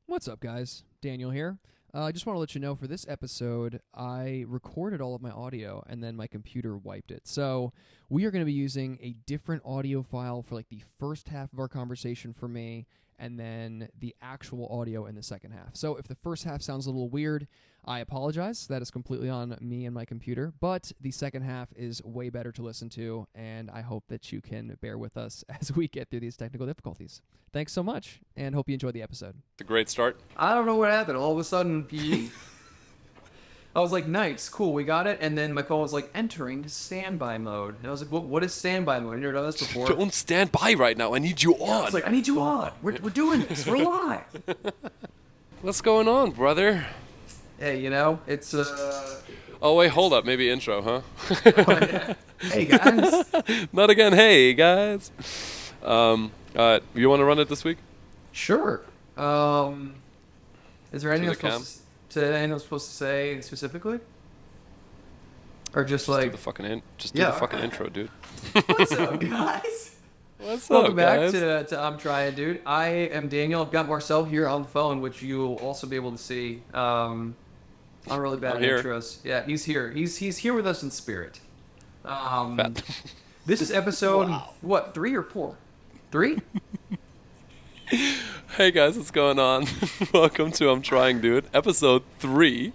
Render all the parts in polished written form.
What's up, guys? Daniel here. I just want to let you know for this episode, I recorded all of my audio and then my computer wiped it. So we are going to be using a different audio file for like the first half of our conversation for me, and then the actual audio in the second half. So if the first half sounds a little weird, I apologize. That is completely on me and my computer. But the second half is way better to listen to, and I hope that you can bear with us as we get through these technical difficulties. Thanks so much, and hope you enjoy the episode. It's a great start. I don't know what happened. All of a sudden, I was like, nice, cool, we got it. And then my phone was like, entering standby mode. And I was like, what is standby mode? I've never done this before. Don't stand by right now. I need you on. I was like, I need you on. We're doing this. We're live. What's going on, brother? Hey, you know, it's Oh, wait, hold up. Maybe intro, huh? Hey, guys. Not again. Hey, guys. You want to run it this week? Sure. Is there anything the I'm supposed to say specifically? Or just Do like... the fucking do the fucking intro, dude. What's up, guys? What's Welcome up, back guys? to I'm Trying, Dude. I am Daniel. I've got Marcel here on the phone, which you'll also be able to see. I'm really bad I'm at here. intros. Yeah, he's here. He's here with us in spirit. Fat. This is episode, what, 3 or 4? 3? Hey, guys. What's going on? Welcome to I'm Trying, Dude. Episode 3.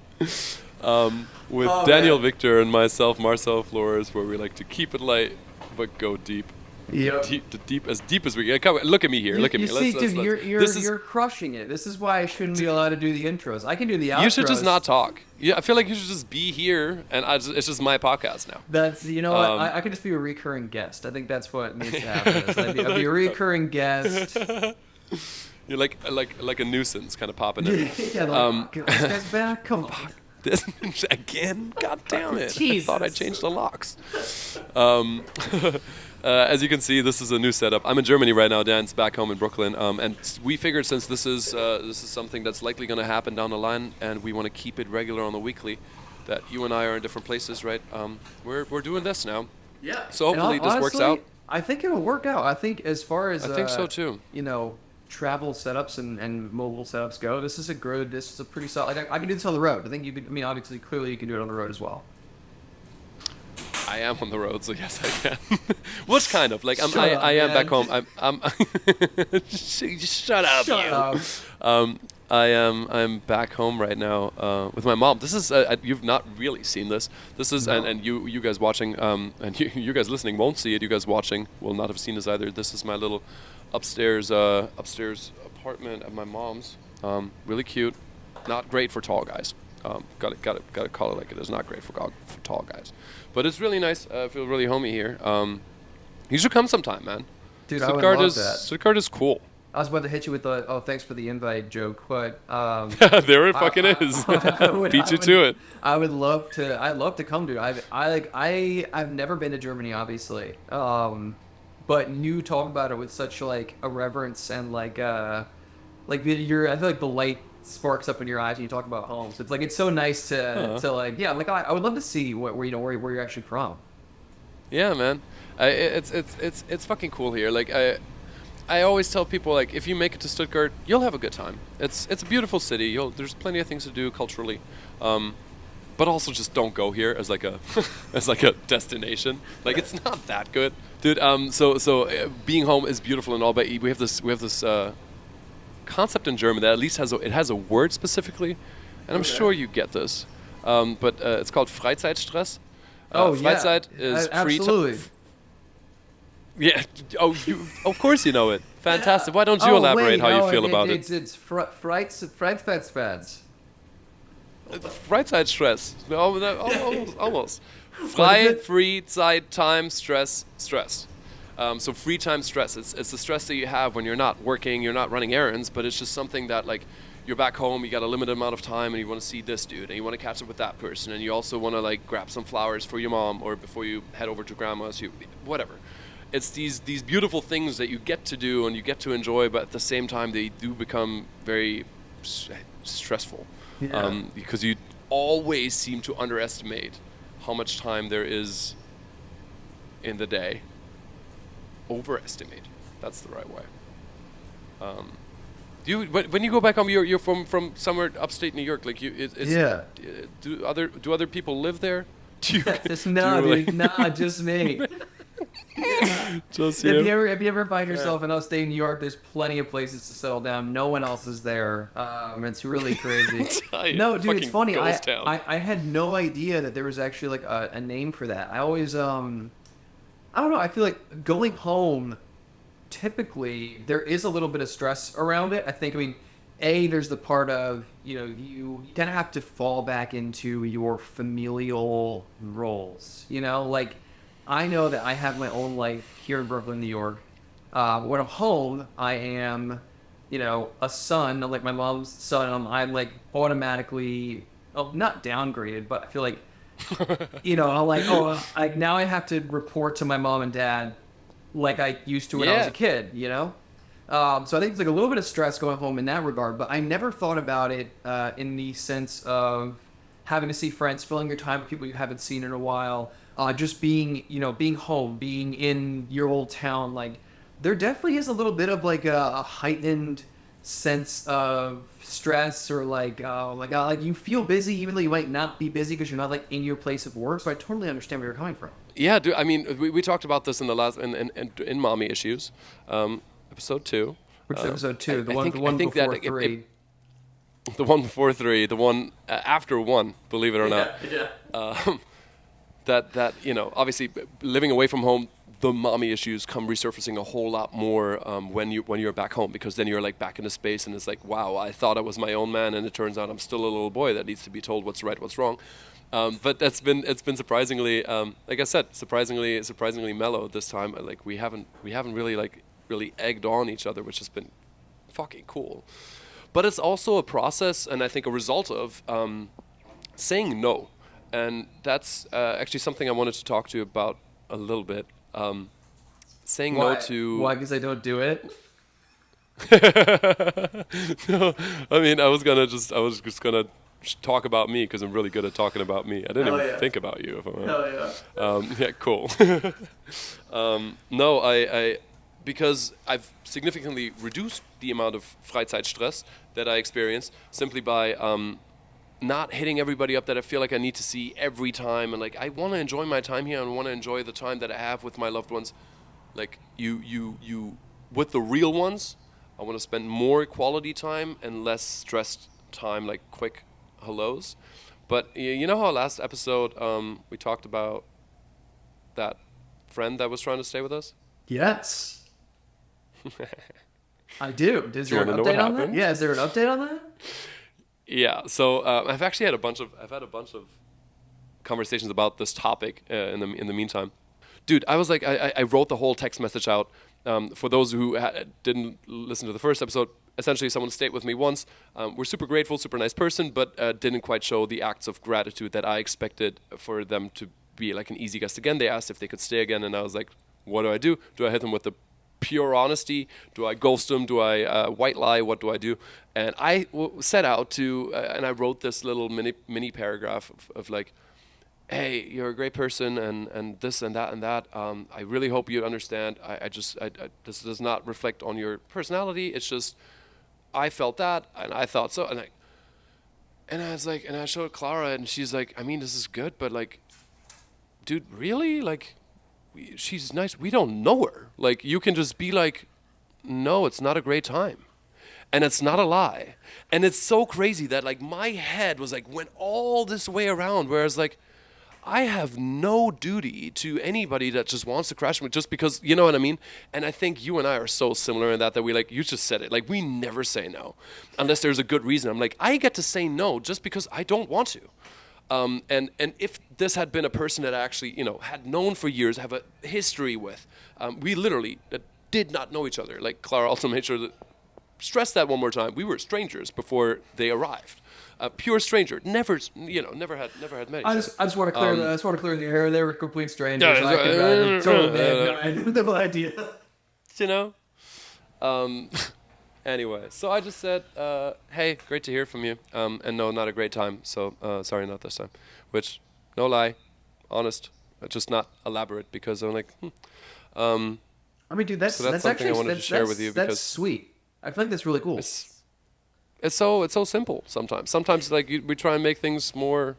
With Daniel Victor and myself, Marcel Flores, where we like to keep it light, but go deep. Yep. Deep as we can. Come, look at me here. Look at me. You see, dude, This is- you're crushing it. This is why I shouldn't be allowed to do the intros. I can do the outros. You should just not talk. Yeah, I feel like you should just be here, and it's just my podcast now. That's, you know what, I could just be a recurring guest. I think that's what needs to happen. I'd be a recurring guest. You're like a nuisance, kind of popping in. Yeah, like, this guy's back. Come on. This again? God damn it! Jesus. I thought I changed the locks. As you can see, this is a new setup. I'm in Germany right now. Dan's back home in Brooklyn, and we figured since this is something that's likely going to happen down the line, and we want to keep it regular on the weekly, that you and I are in different places, right? We're doing this now. Yeah. So hopefully this works Honestly, out. I think it'll work out. I think as far as I think so too. You know, travel setups and mobile setups go, this is a pretty solid. I can do this on the road. I think you could. I mean, obviously, clearly, you can do it on the road as well. I am on the road, so yes, I can. Which kind of like Shut up, I am man. back home. I'm shut up, Shut you. up. I'm back home right now with my mom. This is you've not really seen this. This is No. and you guys watching and you guys listening won't see it. You guys watching will not have seen this either. This is my little upstairs apartment at my mom's. Really cute. Not great for tall guys. Gotta call it like it is. Not great for tall guys, but it's really nice. I feel really homey here. You should come sometime, man. Dude, I would love that. Stuttgart is cool. I was about to hit you with the thanks for the invite joke, but There it fucking is. Beat you to it. I'd love to come, dude. I've never been to Germany, obviously. But you talk about it with such like a reverence and like I feel like the light sparks up in your eyes when you talk about home. So it's so nice to like, yeah, like I would love to see where you're actually from. Yeah, man. It's fucking cool here. Like I always tell people, like, if you make it to Stuttgart, you'll have a good time. It's a beautiful city. There's plenty of things to do culturally, but also just don't go here as like a as like a destination. Like it's not that good, dude. So being home is beautiful and all, but we have this concept in German that at least has a word specifically, and I'm sure you get this. But it's called Freizeitstress. Freizeit is free time. Absolutely. Yeah. Oh, of course you know it. Fantastic. Why don't you elaborate how you feel about it? It's Freizeitstress. Freizeitstress. No, almost. What Frei, is it? free, Zeit, time, stress. So free time stress. It's the stress that you have when you're not working, you're not running errands, but it's just something that like you're back home, you got a limited amount of time, and you want to see this dude, and you want to catch up with that person, and you also want to like grab some flowers for your mom, or before you head over to grandma's, whatever. It's these beautiful things that you get to do and you get to enjoy, but at the same time they do become very stressful. Yeah. Because you always seem to underestimate how much time there is in the day. Overestimate. That's the right way. When you go back home, you're from somewhere upstate New York. Like Yeah. Do other people live there? Do you, Just do no, you really- dude, nah, just me. Just If you ever find yourself in upstate New York, there's plenty of places to settle down. No one else is there. It's really crazy. Giant No, dude, it's fucking funny. ghost town. I had no idea that there was actually like a name for that. I always I don't know. I feel like going home, typically there is a little bit of stress around it. I mean, there's the part of you kind of have to fall back into your familial roles. Like I know that I have my own life here in Brooklyn, New York. When I'm home, I am, a son, like my mom's son. I'm like automatically, not downgraded, but I feel like, I'm like, now I have to report to my mom and dad like I used to when I was a kid, So I think it's like a little bit of stress going home in that regard, but I never thought about it in the sense of having to see friends, filling your time with people you haven't seen in a while. Just being home, being in your old town, like there definitely is a little bit of like a heightened sense of stress or like you feel busy even though you might not be busy because you're not like in your place of work. So I totally understand where you're coming from. Yeah, dude. I mean, we talked about this in the last in Mommy Issues, episode 2. Which episode 2? The one think before that 3. The one before 3, the one after 1. Believe it or not. Yeah. That obviously living away from home, the mommy issues come resurfacing a whole lot more when you're back home, because then you're like back in a space and it's like, wow, I thought I was my own man and it turns out I'm still a little boy that needs to be told what's right, what's wrong. But it's been surprisingly, like I said, surprisingly mellow this time. Like we haven't really egged on each other, which has been fucking cool. But it's also a process, and I think a result of saying no. And that's actually something I wanted to talk to you about a little bit. Saying no to... Why? Because I don't do it? No, I mean, I was just gonna talk about me because I'm really good at talking about me. I didn't even think about you. If I'm Hell yeah. yeah, cool. No, I because I've significantly reduced the amount of Freizeitstress that I experience simply by not hitting everybody up that I feel like I need to see every time, and like I want to enjoy my time here and want to enjoy the time that I have with my loved ones, like you with the real ones. I want to spend more quality time and less stressed time, like quick hellos. But you know how last episode we talked about that friend that was trying to stay with us? Yes. I do. Is there an wanna know what update on that? happened? Yeah, is there an update on that? Yeah, so I've actually had a bunch of conversations about this topic in the meantime. Dude, I was like, I wrote the whole text message out. For those who didn't listen to the first episode, essentially someone stayed with me once. We're super grateful, super nice person, but didn't quite show the acts of gratitude that I expected for them to be like an easy guest again. They asked if they could stay again, and I was like, what do I do? Do I hit them with the pure honesty? Do I ghost them? Do I white lie? What do I do? And I set out to, and I wrote this little mini paragraph of like, hey, you're a great person, and this and that and that. I really hope you understand. I this does not reflect on your personality. It's just, I felt that, and I thought so, and I was like, and I showed Clara, and she's like, I mean, this is good, but like, dude, really? Like, she's nice. We don't know her. Like, you can just be like, no, it's not a great time. And it's not a lie. And it's so crazy that like my head was like, went all this way around, whereas like, I have no duty to anybody that just wants to crash me just because, you know what I mean? And I think you and I are so similar in that we like, you just said it, like we never say no unless there's a good reason. I'm like, I get to say no just because I don't want to. And if this had been a person that I actually, had known for years, have a history with, we literally did not know each other. Like Clara also made sure to stress that one more time. We were strangers before they arrived. Pure stranger, never had met each other. I just want to clear I just want to clear the air. They were complete strangers. I had no idea. Anyway, so I just said, hey, great to hear from you. And no, not a great time. So sorry, not this time. Which, no lie, honest, just not elaborate because I'm like, I mean, dude, that's something actually I wanted to share with you that's because sweet. I feel like that's really cool. it's so simple sometimes. Sometimes like we try and make things more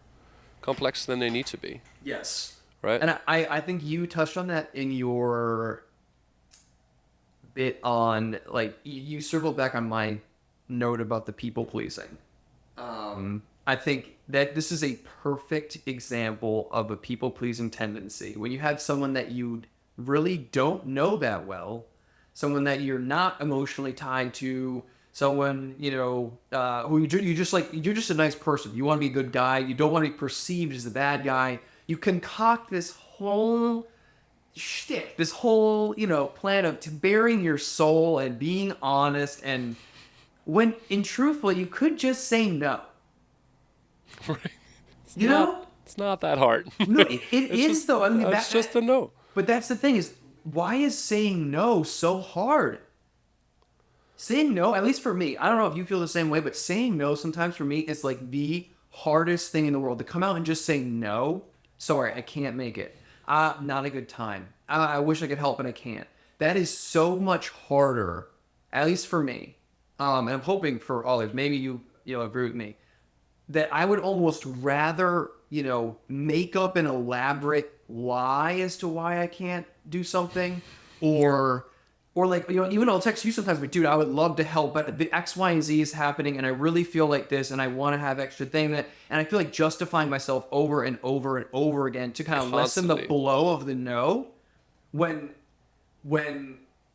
complex than they need to be. Yes. Right. And I think you touched on that in your bit on, like, you circled back on my note about the people pleasing. I think that this is a perfect example of a people pleasing tendency. When you have someone that you really don't know that well, someone that you're not emotionally tied to, someone, you know, who you just like, you're just a nice person. You want to be a good guy. You don't want to be perceived as the bad guy. You concoct this whole shtick, this whole, you know, plan of bearing your soul and being honest. And when, in truthfully, you could just say no. Right. You know? It's not that hard. No, it is just, though. I mean, it's just a no. But that's the thing is, why is saying no so hard? Saying no, at least for me, I don't know if you feel the same way, but saying no sometimes for me is like the hardest thing in the world. To come out and just say no, sorry, I can't make it. Not a good time. I wish I could help, but I can't. That is so much harder, at least for me. And I'm hoping for others. Maybe you'll agree with me. That I would almost rather, you know, make up an elaborate lie as to why I can't do something, or like, you know, even I'll text you sometimes, but dude, I would love to help, but the X, Y, and Z is happening, and I really feel like this, and I want to have extra thing that, and I feel like justifying myself over and over and over again to kind of lessen the blow of the no, when,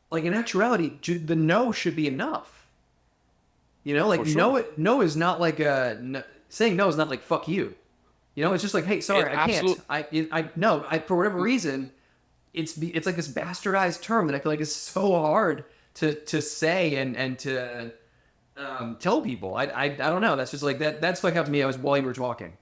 like, in actuality, the no should be enough. You know, like, sure. No is not like saying no is not like fuck you. You know, it's just like, hey, sorry, I can't. No, for whatever reason, it's like this bastardized term that I feel like is so hard to say and to tell people. I don't know. That's just like that. That's like how to me. I was while you were talking.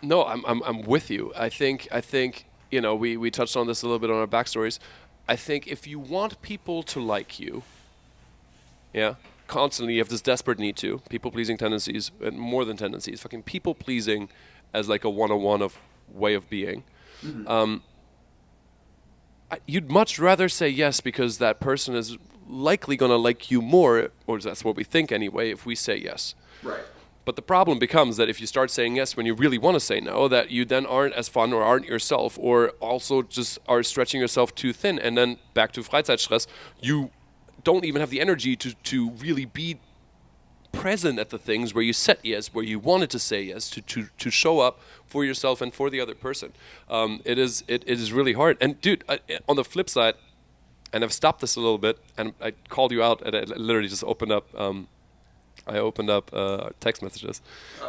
No, I'm with you. I think you know, we touched on this a little bit on our backstories. I think if you want people to like you, yeah, constantly you have this desperate need to people-pleasing tendencies, and more than tendencies, fucking people-pleasing as like a 101 of way of being. Mm-hmm. You'd much rather say yes because that person is likely going to like you more, or that's what we think anyway, if we say yes. Right. But the problem becomes that if you start saying yes when you really want to say no, that you then aren't as fun or aren't yourself, or also just are stretching yourself too thin, and then back to Freizeitstress, you don't even have the energy to really be present at the things where you said yes, where you wanted to say yes, to show up for yourself and for the other person. It is really hard. And dude, on the flip side, and I've stopped this a little bit, and I called you out, and I literally just opened up text messages.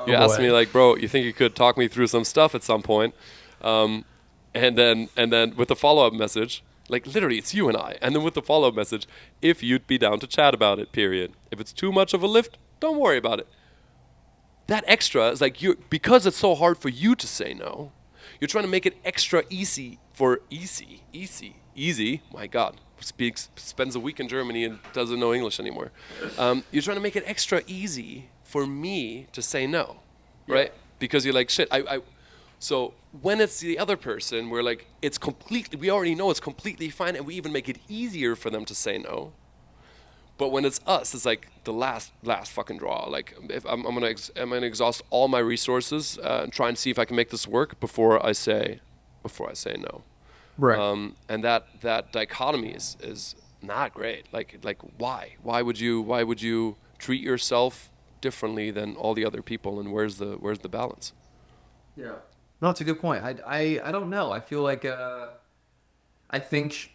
You asked me like, bro, you think you could talk me through some stuff at some point? And then with the follow-up message, like literally it's you and I, and then with the follow-up message, if you'd be down to chat about it, period. If it's too much of a lift, don't worry about it. That extra is like, because it's so hard for you to say no, you're trying to make it extra easy for easy. My God, spends a week in Germany and doesn't know English anymore. You're trying to make it extra easy for me to say no, right? Yeah. Because you're like, shit, so when it's the other person, we're like, we already know it's completely fine, and we even make it easier for them to say no. But when it's us, it's like the last fucking draw. Like, if I'm gonna exhaust all my resources and try and see if I can make this work before I say no. Right. And that dichotomy is not great. Like why? Why would you treat yourself differently than all the other people? And where's the balance? Yeah. No, it's a good point. I don't know. I feel like I think.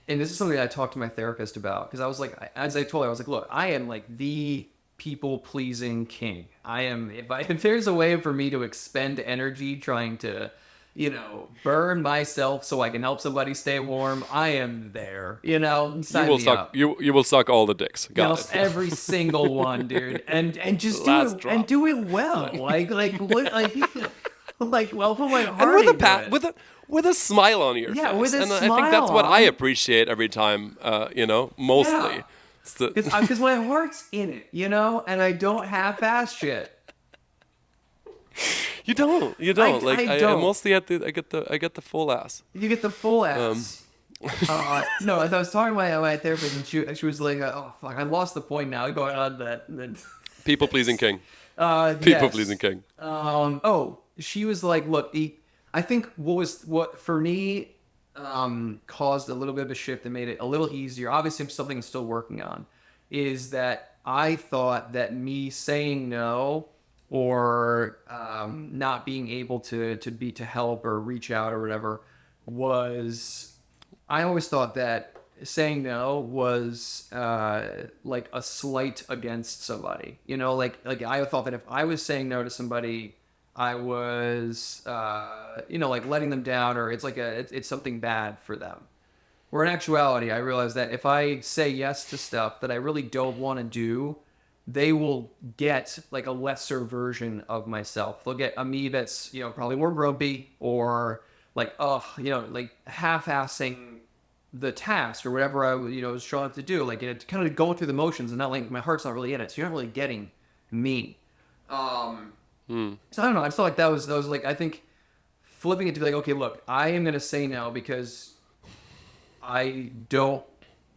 And this is something I talked to my therapist about, because I was like, as I told her, I was like, look, I am like the people-pleasing king. I am, if there's a way for me to expend energy trying to, you know, burn myself so I can help somebody stay warm, I am there, you know, sign me up. You will suck all the dicks. Got it. Every single one, dude. And just do it, and do it well. Like, well, put my heart and with a smile on your face. Yeah, with a smile. I think that's what I appreciate every time, you know, mostly. Because my heart's in it, you know, and I don't half-ass shit. You don't. I don't. I mostly I get the full ass. You get the full ass. No, I was talking to my therapist, and she was like, "Oh fuck, I lost the point now." Going on that. And then, People pleasing king. People pleasing yes. king. Oh, she was like, "Look, I think what for me caused a little bit of a shift and made it a little easier. Obviously, something I'm still working on. Is that I thought that me saying no or not being able to help or reach out or whatever was I always thought that saying no was like a slight against somebody. You know, like I thought that if I was saying no to somebody, I was like letting them down, or it's something bad for them. Where in actuality, I realized that if I say yes to stuff that I really don't want to do, they will get like a lesser version of myself. They'll get a me that's probably more grumpy or like like half-assing the task or whatever I was showing up to do. Like kind of going through the motions and not like my heart's not really in it. So you're not really getting me. So I don't know. I just felt like that was like I think flipping it to be like, okay, look, I am gonna say no because I don't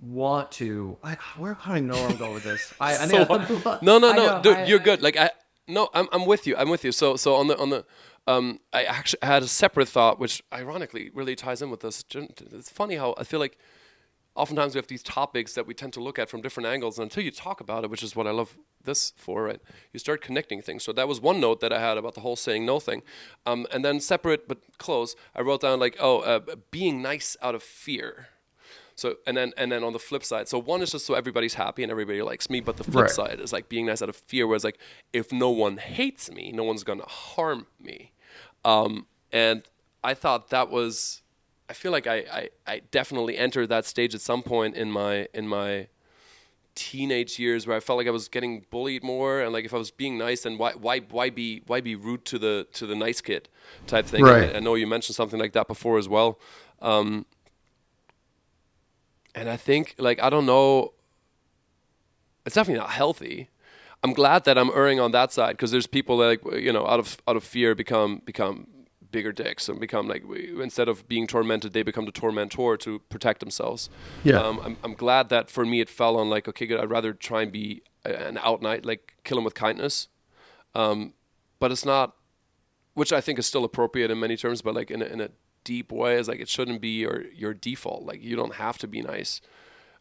want to. I don't even know where I'm going with this. I So think no, dude, you're good. Like I'm with you. I'm with you. So on the I actually had a separate thought, which ironically really ties in with this. It's funny how I feel like oftentimes we have these topics that we tend to look at from different angles, and until you talk about it, which is what I love this for, right? You start connecting things. So that was one note that I had about the whole saying no thing, and then separate but close, I wrote down like, being nice out of fear. So and then on the flip side, so one is just so everybody's happy and everybody likes me, but the flip Right. side is like being nice out of fear, where it's like if no one hates me, no one's gonna harm me. And I thought that was, I feel like I definitely entered that stage at some point in my teenage years where I felt like I was getting bullied more, and like if I was being nice, then why be rude to the nice kid type thing. Right. I know you mentioned something like that before as well. And I think, like, I don't know, it's definitely not healthy. I'm glad that I'm erring on that side, because there's people that, like, out of fear become bigger dicks and become like, instead of being tormented, they become the tormentor to protect themselves. Yeah. I'm glad that for me it fell on like, okay, good, I'd rather try and be an out night, like kill him with kindness. But it's not, which I think is still appropriate in many terms, but like in a deep way, is like it shouldn't be your default. Like you don't have to be nice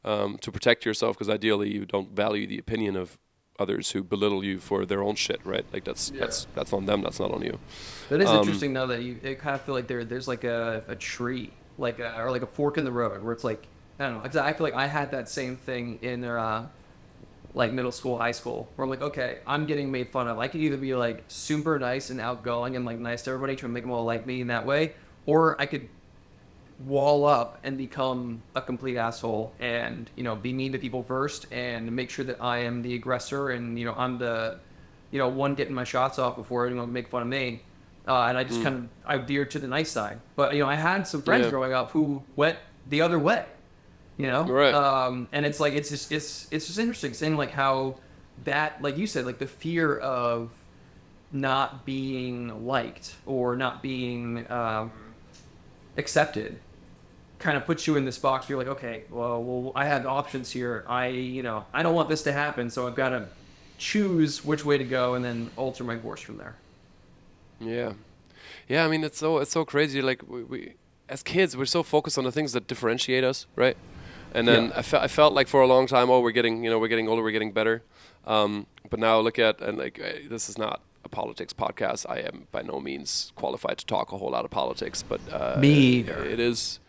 to protect yourself, because ideally you don't value the opinion of others who belittle you for their own shit, right? Like that's on them, that's not on you. That is interesting though that it kind of feel like there's like a tree or like a fork in the road where it's like I don't know. 'Cause I feel like I had that same thing in like middle school, high school, where I'm like, okay, I'm getting made fun of. I could either be like super nice and outgoing and like nice to everybody, trying to make them all like me in that way, or I could wall up and become a complete asshole and be mean to people first and make sure that I am the aggressor and I'm the one getting my shots off before anyone make fun of me. And I just I veered to the nice side. But I had some friends growing up who went the other way. Right. And it's like it's just interesting seeing like how that, like you said, like the fear of not being liked or not being accepted kind of puts you in this box where you're like, okay, well I have options here. I don't want this to happen, so I've got to choose which way to go and then alter my course from there. Yeah. I mean, it's so crazy. Like we as kids, we're so focused on the things that differentiate us, right? And then I felt like for a long time, we're getting older, we're getting better. But now look at, and like, this is not a politics podcast. I am by no means qualified to talk a whole lot of politics, but Me either. It is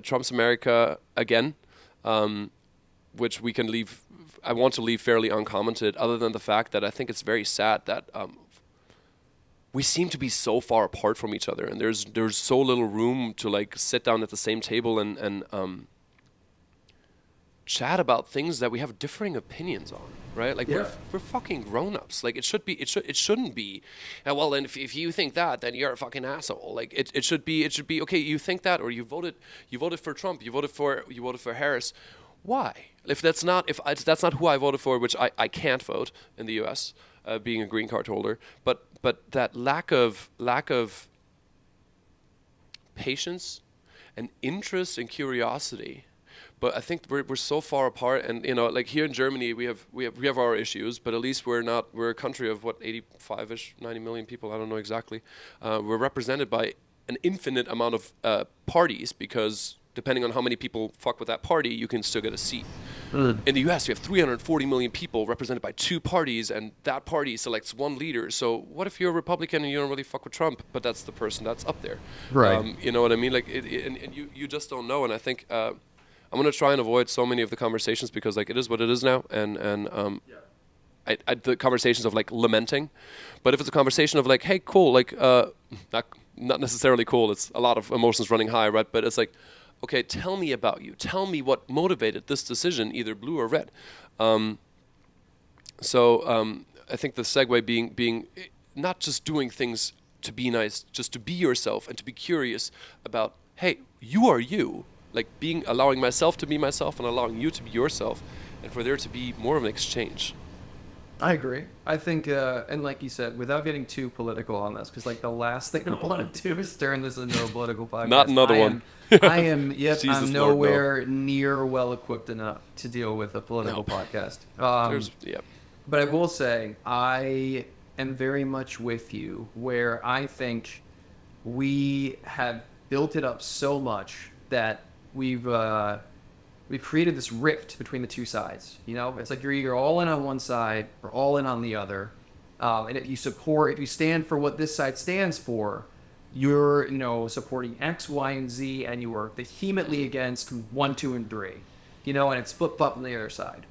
Trump's America again, which we can leave. I want to leave fairly uncommented, other than the fact that I think it's very sad that we seem to be so far apart from each other, and there's so little room to like sit down at the same table and chat about things that we have differing opinions on, right? Like we're fucking grown-ups. Like it shouldn't be. Well, then if you think that, then you're a fucking asshole. Like it should be okay. You think that, or you voted for Trump. You voted for Harris. Why? If that's not who I voted for, which I can't vote in the U.S. Being a green card holder, but that lack of patience an interest and curiosity. But I think we're so far apart, and like here in Germany, we have our issues, but at least we're a country of what 85ish, 90 million people. I don't know exactly. We're represented by an infinite amount of parties, because depending on how many people fuck with that party, you can still get a seat. In the U.S., you have 340 million people represented by 2 parties, and that party selects one leader. So what if you're a Republican and you don't really fuck with Trump, but that's the person that's up there? Right. You know what I mean? Like, and you just don't know. And I think I'm gonna try and avoid so many of the conversations, because like it is what it is now, and the conversations of like lamenting. But if it's a conversation of like, hey, cool, like not necessarily cool. It's a lot of emotions running high, right? But it's like, okay, tell me about you. Tell me what motivated this decision, either blue or red. So I think the segue being not just doing things to be nice, just to be yourself and to be curious about, hey, you are you. Like allowing myself to be myself and allowing you to be yourself, and for there to be more of an exchange. I agree. I think, and like you said, without getting too political on this, because like the last thing I want to do is turn this into a political podcast. Not another one. I'm Jesus nowhere Lord, no. near well equipped enough to deal with a political podcast. Yep. But I will say, I am very much with you, where I think we have built it up so much that we've created this rift between the two sides. You know, it's like you're either all in on one side or all in on the other. And if you stand for what this side stands for, you're, supporting X, Y, and Z, and you are vehemently against 1, 2, and 3. And it's flip-flop on the other side.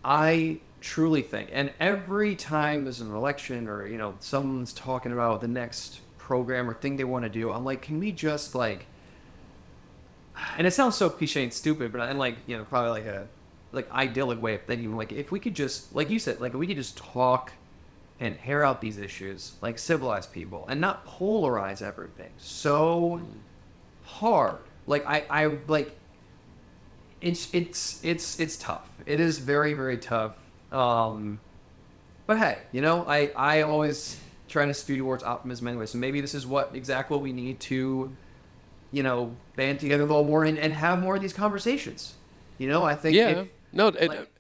I truly think, and every time there's an election or, someone's talking about the next program or thing they want to do, I'm like, can we just like, and it sounds so cliche and stupid, but I'm like, probably like a idyllic way of thinking. Like, if we could just, like you said, like we could just talk and hair out these issues like civilized people and not polarize everything so hard. Like I like it's tough. It is very, very tough. But hey, I always try to speed towards optimism anyway. So maybe this is exactly what we need to, band together a little more and have more of these conversations. I think. Yeah.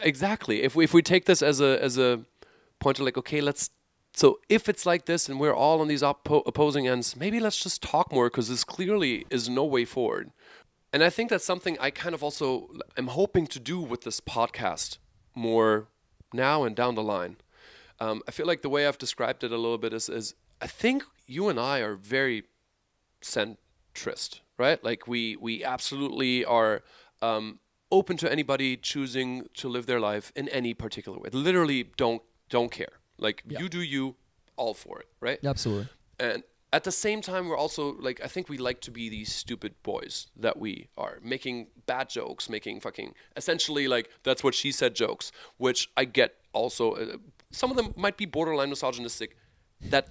Exactly. If we take this as a point to like, okay, so if it's like this and we're all on these opposing ends, maybe let's just talk more, because this clearly is no way forward. And I think that's something I kind of also am hoping to do with this podcast more now and down the line. I feel like the way I've described it a little bit is I think you and I are very centrist, right? Like we absolutely are open to anybody choosing to live their life in any particular way. Literally don't care. Like, You do you, all for it, right? Absolutely. And at the same time, we're also, like, I think we like to be these stupid boys that we are, making bad jokes, making fucking, essentially, like, that's what she said jokes, which I get also. Some of them might be borderline misogynistic. That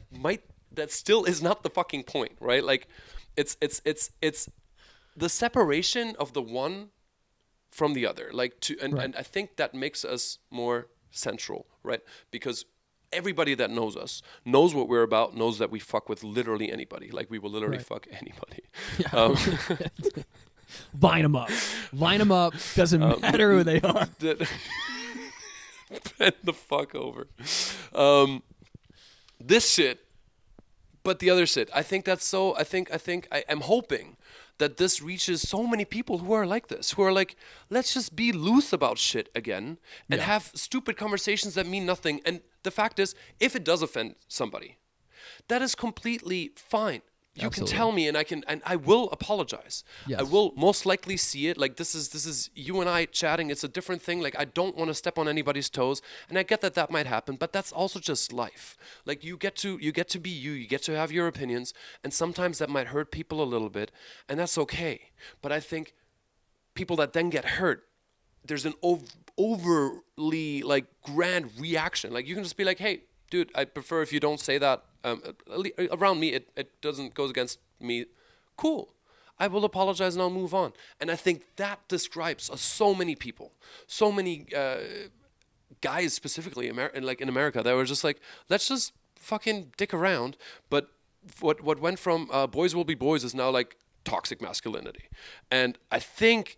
still is not the fucking point, right? Like, it's the separation of the one from the other. Like, and I think that makes us more central, right? Because everybody that knows us knows what we're about, knows that we fuck with literally anybody. Like, we will literally fuck anybody. Yeah. Line them up. Line them up. Doesn't matter who they are. Bend the fuck over. This shit, but the other shit. I think that's so. I am hoping that this reaches so many people who are like this, who are like, let's just be loose about shit again and have stupid conversations that mean nothing. And the fact is, if it does offend somebody, that is completely fine. You can tell me, and I will apologize. Yes. I will most likely see it. Like, this is you and I chatting. It's a different thing. Like, I don't want to step on anybody's toes, and I get that might happen, but that's also just life. Like, you get to be you. You get to have your opinions, and sometimes that might hurt people a little bit, and that's okay. But I think people that then get hurt, there's an overly like grand reaction. Like, you can just be like, hey, dude, I prefer if you don't say that. Around me, it doesn't goes against me. Cool. I will apologize and I'll move on. And I think that describes so many people, so many guys specifically, in America, that were just like, let's just fucking dick around. But what went from boys will be boys is now like, toxic masculinity. And I think,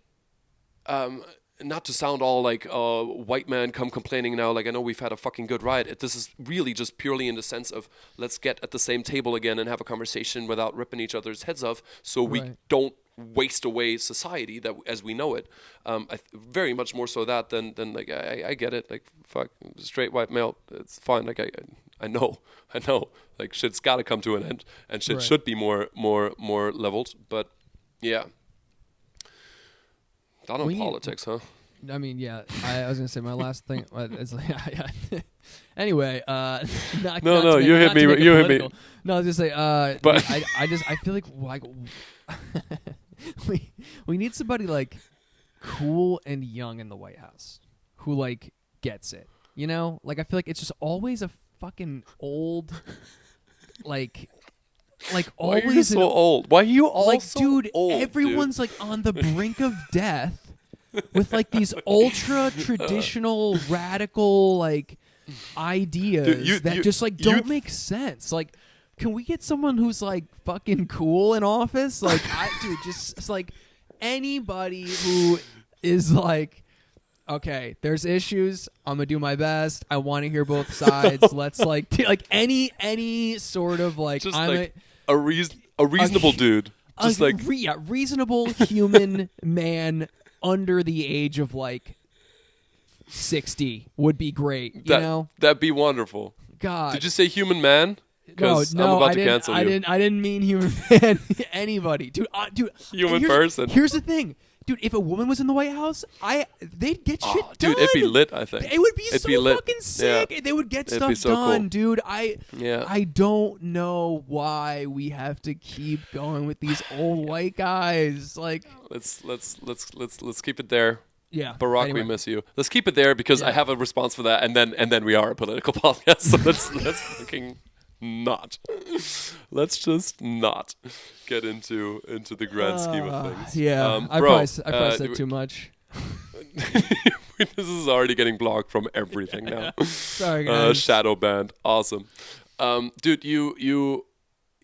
not to sound all like white man come complaining now, like I know we've had a fucking good ride. This is really just purely in the sense of let's get at the same table again and have a conversation without ripping each other's heads off, so we don't waste away society that as we know it. Very much more so that than like I get it, like fuck straight white male, it's fine. Like I know, like shit's got to come to an end, and shit should be more leveled. But yeah. Not on politics, huh? I mean, yeah. I was gonna say my last thing is like, anyway. No, you hit me. You hit me. No, I was gonna say. But I feel like we need somebody like cool and young in the White House who like gets it. You know, like I feel like it's just always a fucking old, like always. Why are you so old? Why are you all like, so dude? Old, everyone's like on the brink of death with like these ultra traditional radical like ideas that just like don't make sense. Like, can we get someone who's like fucking cool in office? Like, dude, just like anybody who is like, okay, there's issues. I'm gonna do my best. I want to hear both sides. Let's like any sort of like just I'm like a reasonable dude. Just like reasonable human man under the age of like 60 would be great. You know, that'd be wonderful. God, did you say human man? No, I'm about to cancel you. I didn't mean human man. Anybody, dude. Human person. Here's the thing. Dude, if a woman was in the White House, they'd get shit done. Dude, it'd be lit, I think. It would be it'd so be lit. fucking sick. Yeah. They would get It'd stuff be so done, cool. dude. I don't know why we have to keep going with these old white guys. Like, let's keep it there. Yeah. Barack, anyway. we miss you. Let's keep it there because I have a response for that, and then we are a political podcast. So let's fucking not. Let's just not get into the grand scheme of things. Yeah, I bro, probably said too much. This is already getting blocked from everything now. Sorry, guys. Shadow banned. Awesome. Dude, you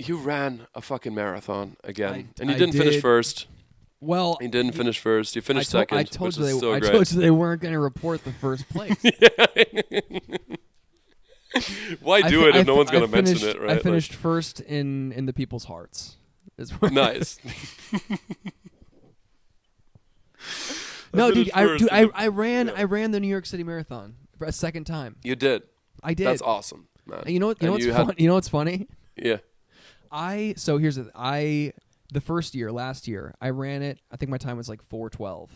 ran a fucking marathon again, and you didn't finish first. Well, you didn't finish first. You finished second. I told you great. I told you they weren't going to report the first place. Why do it if no one's going to mention it, right? I finished first in the people's hearts. Nice. No, dude, I ran the New York City Marathon for a second time. You did. I did. That's awesome, man. And you know what's funny? Yeah. So here's the first year, last year, I ran it. I think my time was like 4:12,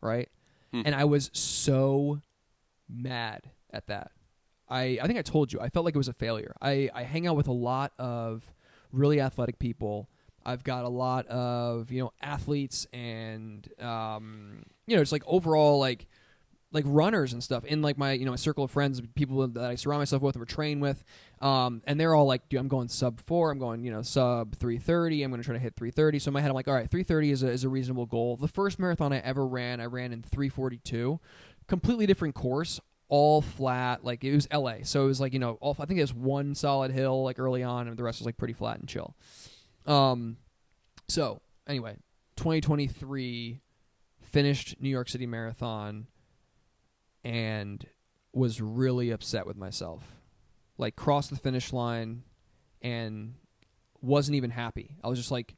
right? And I was so mad at that. I think I told you, I felt like it was a failure. I hang out with a lot of really athletic people. I've got a lot of, athletes and, just like overall like runners and stuff in like my, my circle of friends, people that I surround myself with or train with. And they're all like, dude, I'm going sub 4. I'm going, sub 3:30. I'm going to try to hit 3:30. So in my head, I'm like, all right, 3:30 is a reasonable goal. The first marathon I ever ran, I ran in 3:42. Completely different course. All flat, like it was LA, so it was like I think it was one solid hill like early on, and the rest was like pretty flat and chill. So anyway, 2023 finished New York City Marathon, and was really upset with myself. Like crossed the finish line, and wasn't even happy. I was just like,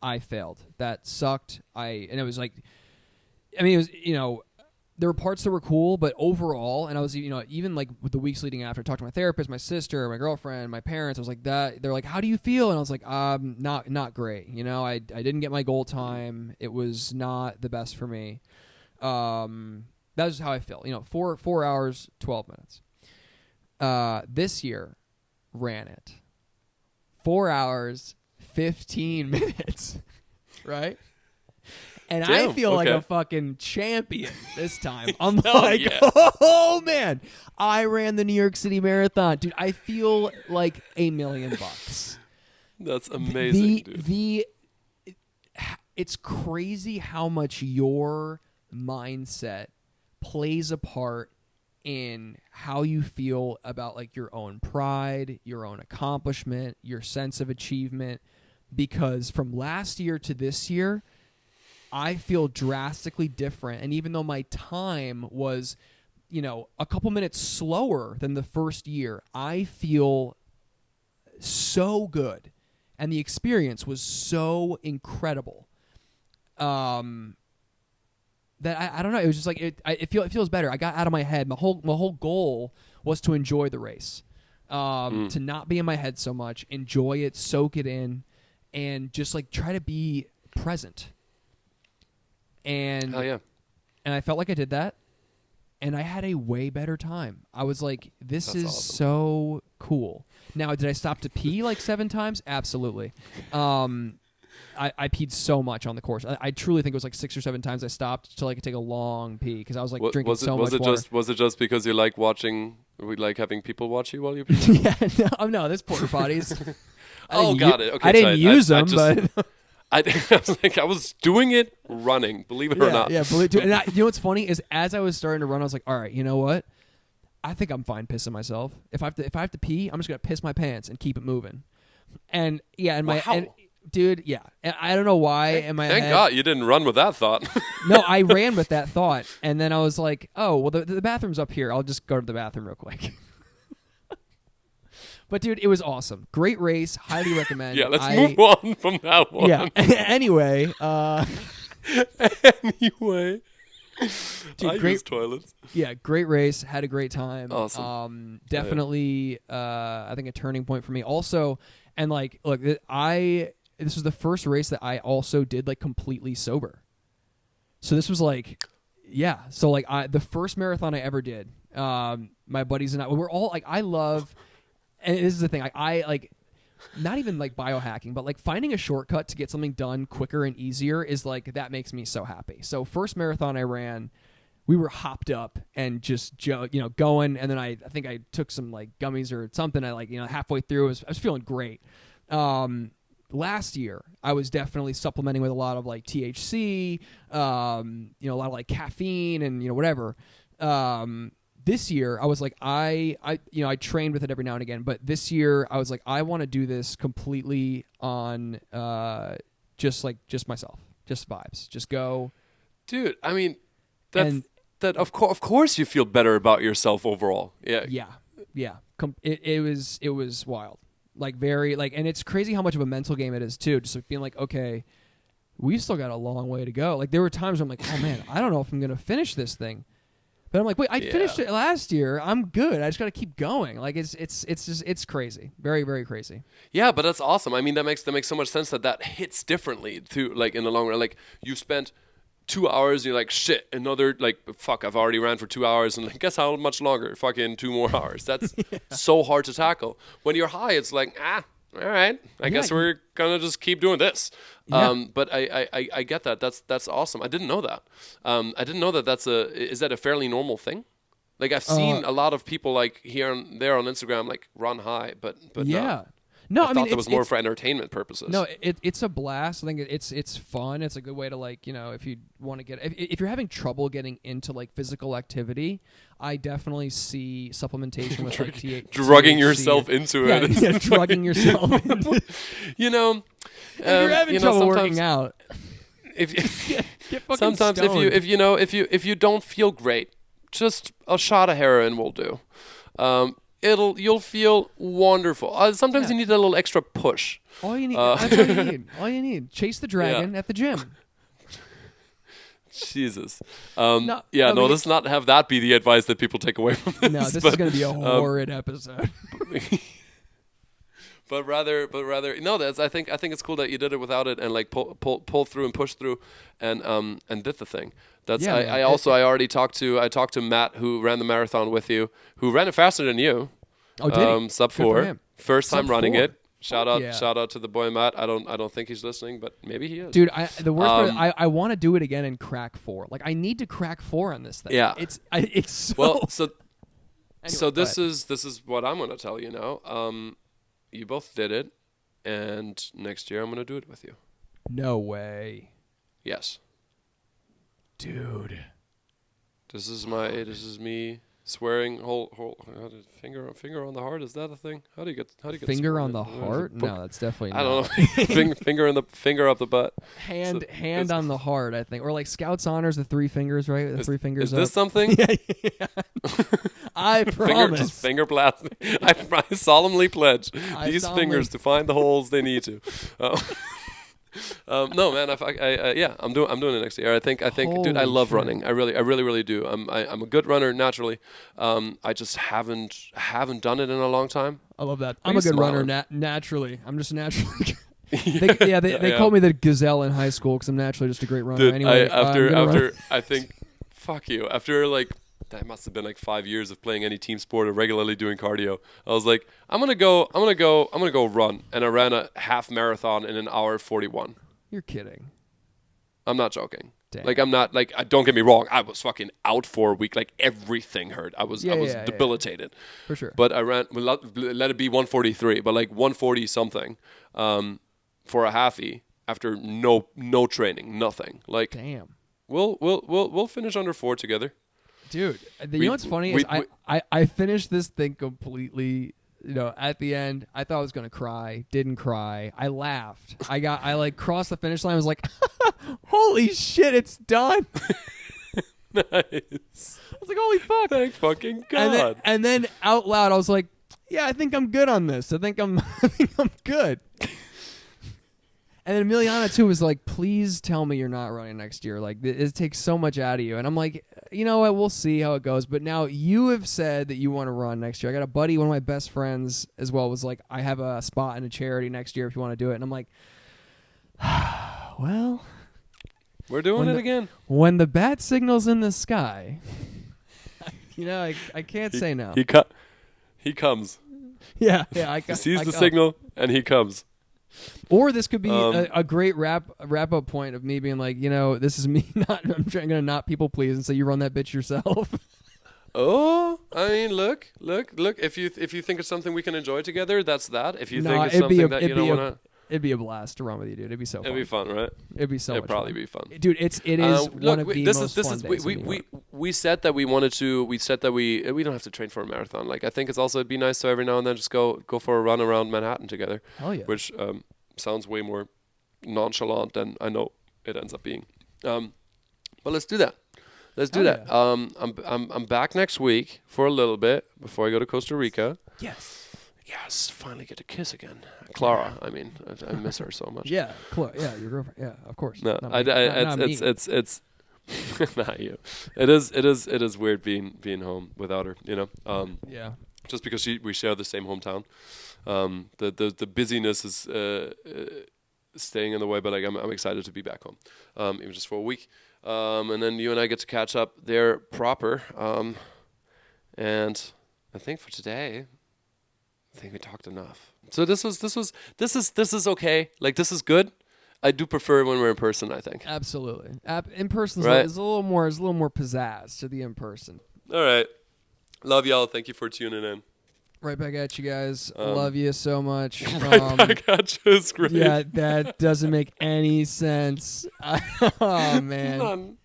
I failed. That sucked. And it was like, it was there were parts that were cool, but overall, and I was, even like with the weeks leading after, I talked to my therapist, my sister, my girlfriend, my parents. I was like, they're like, how do you feel? And I was like, not great. I didn't get my goal time. It was not the best for me. That was how I feel. 4 hours, 12 minutes. This year, ran it 4 hours, 15 minutes, right? And I feel like a fucking champion this time. I'm like, oh, man, I ran the New York City Marathon. Dude, I feel like $1 million. That's amazing, dude. It's crazy how much your mindset plays a part in how you feel about like your own pride, your own accomplishment, your sense of achievement. because from last year to this year, I feel drastically different. And even though my time was, a couple minutes slower than the first year, I feel so good. And the experience was so incredible. That I don't know. It was just like it feels better. I got out of my head. My whole goal was to enjoy the race, to not be in my head so much, enjoy it, soak it in, and just like try to be present. And Hell yeah. And I felt like I did that, and I had a way better time. I was like, this That's is awesome. so cool. Now, did I stop to pee like 7 times? Absolutely. I peed so much on the course. I truly think it was like 6 or 7 times I stopped to like take a long pee because I was like drinking so much water. Was it just because you like watching? We like having people watch you while you pee? Yeah, no, there's porta potties. Got it. Okay, I didn't use them, just, but I was doing it running. Believe it or not. Yeah, and you know what's funny is as I was starting to run, I was like, all right, you know what? I think I'm fine pissing myself. If I have to pee, I'm just gonna piss my pants and keep it moving. And yeah, dude, yeah, and I don't know why in my Thank head. God you didn't run with that thought. No, I ran with that thought, and then I was like, oh, well, the bathroom's up here. I'll just go to the bathroom real quick. But dude, it was awesome. Great race. Highly recommend. Yeah, let's move on from that one. Yeah. Anyway. Anyway. Dude, I great use toilets. Yeah, great race. Had a great time. Awesome. Definitely, I think a turning point for me. Also, and like, look, this was the first race that I also did like completely sober. So this was like, yeah. So like, the first marathon I ever did. My buddies and I, we're all like, I love, and this is the thing. I like, not even like biohacking, but like finding a shortcut to get something done quicker and easier is like, that makes me so happy. So first marathon I ran, we were hopped up and just going, and then I think I took some like gummies or something. I like halfway through I was feeling great. Last year I was definitely supplementing with a lot of like THC, a lot of like caffeine and whatever. This year I was like I trained with it every now and again, but this year I was like I want to do this completely on just myself, just vibes, just go. Dude, I mean, of course you feel better about yourself overall. Yeah. It was wild, like very like, and it's crazy how much of a mental game it is too. Just like being like, okay, we've still got a long way to go. Like there were times where I'm like, oh man, I don't know if I'm gonna finish this thing. But I'm like, wait, I finished it last year. I'm good. I just got to keep going. Like it's crazy, very very crazy. Yeah, but that's awesome. I mean, that makes so much sense that hits differently too. Like in the long run, like you spent 2 hours, and you're like, shit, another like fuck. I've already ran for 2 hours, and like, guess how much longer? Fucking 2 more hours. That's so hard to tackle. When you're high, it's like all right. I guess we're gonna just keep doing this. Yeah. But I get that. That's awesome. I didn't know that. I didn't know that is that a fairly normal thing? Like I've seen a lot of people like here and there on Instagram like run high, but yeah. No, I mean, thought that was more for entertainment purposes. No, it's a blast. I think it's fun. It's a good way to like if you want to get if you're having trouble getting into like physical activity, I definitely see supplementation with like drugging THC yourself into it. Yeah, drugging yourself. Into if you're having trouble working out. Sometimes if you don't feel great, just a shot of heroin will do. You'll feel wonderful. Sometimes you need a little extra push. All you need. That's all you need. All you need. Chase the dragon at the gym. Jesus. Let's not have that be the advice that people take away from this. No, this is going to be a horrid episode. But rather, no. I think it's cool that you did it without it and like pull through and push through, and did the thing. That's I already talked to Matt, who ran the marathon with you, who ran it faster than you. Oh, did he? Sub Good for 4, him. first time Sub running 4. it. Shout out to the boy Matt. I don't think he's listening, but maybe he is. Dude, the worst part, I want to do it again and crack 4. Like I need to crack 4 on this thing. Yeah. It's so. Well, so Anyway, this is what I'm gonna tell you now. You both did it, and next year I'm gonna do it with you. No way. Yes. Dude. This is me swearing. Hold finger finger on the heart, is that a thing? How do you get Finger sworn on in? the What is it, heart? book? No, that's definitely I not. don't know. finger up the butt. Hand So, hand on the heart, I think. Or like Scouts honors the 3 fingers, right? The 3 fingers Is this up. something? yeah. I promise. Finger blasting. I solemnly pledge I these solemnly- fingers to find the holes they need to. No, man. Yeah, I'm doing it next year. I think, dude, I Holy love shit. running. I really do. I'm a good runner naturally. I just haven't done it in a long time. I love that. Why I'm are a good you runner smiling? naturally. I'm just naturally. They called me the gazelle in high school because I'm naturally just a great runner. Dude, Anyway, after I think, fuck you. After like that must have been like 5 years of playing any team sport or regularly doing cardio. I was like, I'm gonna go run, and I ran a half marathon in an hour 41. You're kidding. I'm not joking. Damn. Like I'm not like don't get me wrong. I was fucking out for a week. Like everything hurt. I was debilitated. For sure. But I ran. Let it be 143, but like 140 something for a halfie after no training, nothing. Like Damn. we'll finish under 4 together. Dude, you know what's funny is I finished this thing completely. You know, at the end, I thought I was gonna cry. Didn't cry. I laughed. I like crossed the finish line. I was like, "Holy shit, it's done!" Nice. I was like, "Holy fuck!" Thank fucking God. And then out loud, I was like, "Yeah, I think I'm good on this. I think I'm good." And then Emiliana too was like, "Please tell me you're not running next year. Like it takes so much out of you." And I'm like, "You know what? We'll see how it goes." But now you have said that you want to run next year. I got a buddy, one of my best friends as well, was like, "I have a spot in a charity next year if you want to do it." And I'm like, "Well, We're doing it again. when the bat signal's in the sky, you know, I can't say no." He comes. Yeah. He sees the signal and he comes. Or this could be a great wrap up point of me being like, you know, this is me I'm trying to not people please, and so you run that bitch yourself. Oh, I mean, look. If you think it's something we can enjoy together, that's that. If you think it's something that you don't want to, it'd be a blast to run with you, dude. It'd be so fun. it'd be fun, right? It'd be so It'd much probably fun. be fun. Dude, it is one of the most fun days. We said that we wanted to. We said that we don't have to train for a marathon. Like I think it's also it'd be nice to every now and then just go for a run around Manhattan together. Hell yeah. Which sounds way more nonchalant than I know it ends up being. But let's do that. Let's do that. Yeah. I'm back next week for a little bit before I go to Costa Rica. Yes, finally get to kiss again. Clara, I mean, I miss her so much. Yeah, yeah, your girlfriend. Yeah, of course. No, Not me. it's not you. It is weird being home without her. You know. Yeah. Just because we share the same hometown. The busyness is staying in the way, but like I'm excited to be back home, even just for a week. And then you and I get to catch up there proper. And I think for today, I think we talked enough. So this is okay. Like this is good. I do prefer when we're in person, I think. Absolutely. In person Right. is a little more pizzazz to the in person. All right. Love y'all. Thank you for tuning in. Right back at you guys. Love you so much. Right back at you is great. Yeah, that doesn't make any sense. Oh man. None.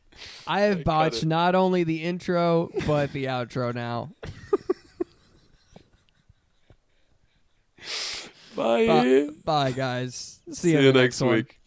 I have cut botched it. not only the intro but the outro now. Bye. Bye guys. See you next one. week.